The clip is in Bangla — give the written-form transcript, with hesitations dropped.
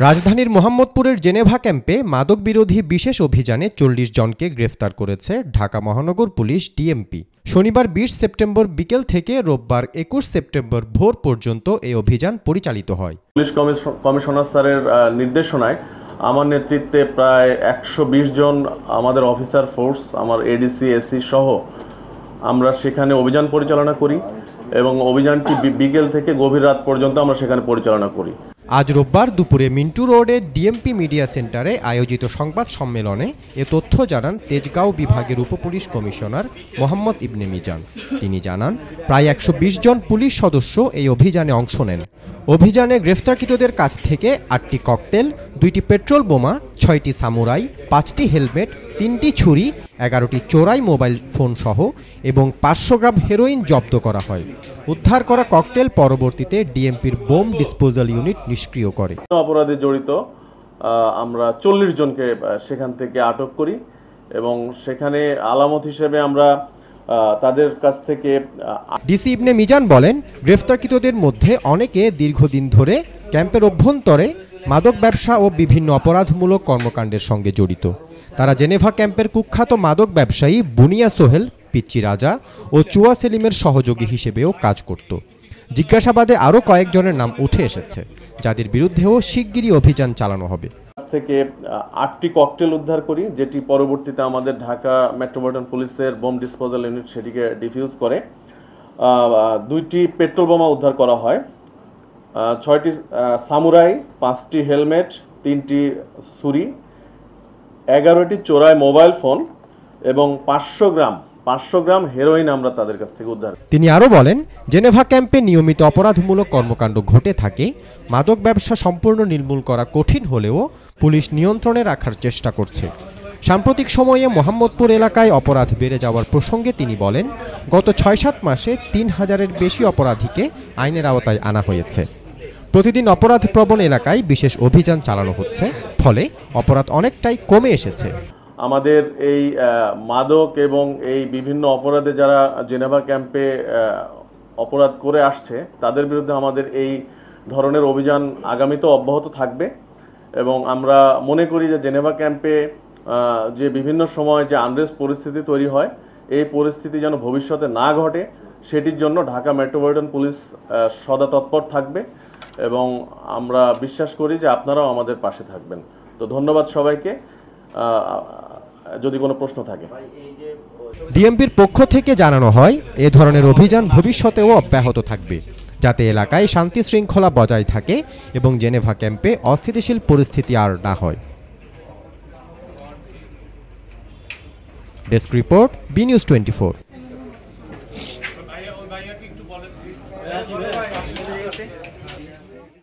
রাজধানীর মোহাম্মদপুরের জেনেভা ক্যাম্পে মাদক বিরোধী বিশেষ অভিযানে ৪০ জনকে গ্রেফতার করেছে ঢাকা মহানগর পুলিশ ডিএমপি। শনিবার ২০ সেপ্টেম্বর বিকেল থেকে রোববার ২১ সেপ্টেম্বর ভোর পর্যন্ত এই অভিযান পরিচালিত হয়। পুলিশ কমিশনার স্যারের নির্দেশনায় আমার নেতৃত্বে প্রায় ১২০ জন আমাদের অফিসার ফোর্স, আমার এডিসি এসি সহ আমরা সেখানে অভিযান পরিচালনা করি এবং অভিযানটি বিকেল থেকে গভীর রাত পর্যন্ত আমরা সেখানে পরিচালনা করি। আজ রোববার দুপুরে মিন্টু রোডের ডিএমপি মিডিয়া সেন্টারে আয়োজিত সংবাদ সম্মেলনে এ তথ্য জানান তেজগাঁও বিভাগের উপপুলিশ কমিশনার মোহাম্মদ ইবনে মিজান। তিনি জানান, প্রায় ১২০ জন পুলিশ সদস্য এই অভিযানে অংশ নেন। অভিযানে গ্রেফতারকৃতদের কাছ থেকে ৮টি ককটেল, ২টি পেট্রোল বোমা, ৬টি সামুরাই, ৫টি হেলমেট, ৩টি ছুরি, ১১টি চোরাই মোবাইল ফোন সহ এবং ৫০০ গ্রাম হেরোইন জব্দ করা হয়। উদ্ধার করা ককটেল পরবর্তীতে ডিএমপির বোম ডিসপোজাল ইউনিট নিষ্ক্রিয় করে। অপরাধে জড়িত আমরা ৪০ জনকে সেখান থেকে আটক করি এবং সেখানে আলামত হিসেবে আমরা তাদের কাছ থেকে ডিসি ইবনে মিজান বলেন, গ্রেফতারকৃতদের মধ্যে অনেকে দীর্ঘদিন ধরে ক্যাম্পের অভ্যন্তরে মাদক ব্যবসা ও বিভিন্ন অপরাধমূলক কর্মকাণ্ডের সঙ্গে জড়িত। তারা জেনেভা ক্যাম্পের কুখ্যাত মাদক ব্যবসায়ী বুনিয়া সোহেল, পিচ্চি রাজা ও চুয়া সেলিমের সহযোগী হিসেবেও কাজ করত। জিজ্ঞাসাবাদে আরও কয়েকজনের নাম উঠে এসেছে, যাদের বিরুদ্ধেও শিগগিরই অভিযান চালানো হবে। থেকে ৮টি ককটেল উদ্ধার করি, যেটি পরবর্তীতে আমাদের ঢাকা মেট্রোপলিটন পুলিশের বোম ডিসপোজাল ইউনিট সেটিকে ডিফিউজ করে। ২টি পেট্রোল বোমা উদ্ধার করা হয়, ৬টি সামুরাই, ৫টি হেলমেট, ৩টি ছুরি, ১১টি চোরাই মোবাইল ফোন এবং ৫০০ গ্রাম হেরোইন আমরা তাদের কাছ থেকে উদ্ধার। তিনি আরও বলেন, জেনেভা ক্যাম্পে নিয়মিত অপরাধমূলক কর্মকাণ্ড ঘটে থাকে। মাদক ব্যবসা সম্পূর্ণ নির্মূল করা কঠিন হলেও পুলিশ নিয়ন্ত্রণে রাখার চেষ্টা করছে। সাম্প্রতিক সময়ে মোহাম্মদপুর এলাকায় অপরাধ বেড়ে যাওয়ার প্রসঙ্গে তিনি বলেন, গত ৬-৭ মাসে ৩,০০০-এর বেশি অপরাধীকে আইনের আওতায় আনা হয়েছে। প্রতিদিন অপরাধপ্রবণ এলাকায় বিশেষ অভিযান চালানো হচ্ছে, ফলে অপরাধ অনেকটাই কমে এসেছে। আমাদের এই মাদক এবং এই বিভিন্ন অপরাধে যারা জেনেভা ক্যাম্পে অপরাধ করে আসছে তাদের বিরুদ্ধে আমাদের এই ধরনের অভিযান আগামীতেও অব্যাহত থাকবে এবং আমরা মনে করি যে জেনেভা ক্যাম্পে যে বিভিন্ন সময় যে আনরেস্ট পরিস্থিতি তৈরি হয়, এই পরিস্থিতি যেন ভবিষ্যতে না ঘটে সেটির জন্য ঢাকা মেট্রোপলিটন পুলিশ সদা তৎপর থাকবে এবং আমরা বিশ্বাস করি যে আপনারাও আমাদের পাশে থাকবেন। তো ধন্যবাদ সবাইকে। যদি কোনো প্রশ্ন থাকে। ডিএমপির পক্ষ থেকে জানানো হয়, এ ধরনের অভিযান ভবিষ্যতেও অব্যাহত থাকবে, যাতে এলাকায় শান্তি শৃঙ্খলা বজায় থাকে এবং জেনেভা ক্যাম্পে অস্থিতিশীল পরিস্থিতি আর না হয়। Desk report, B news 24।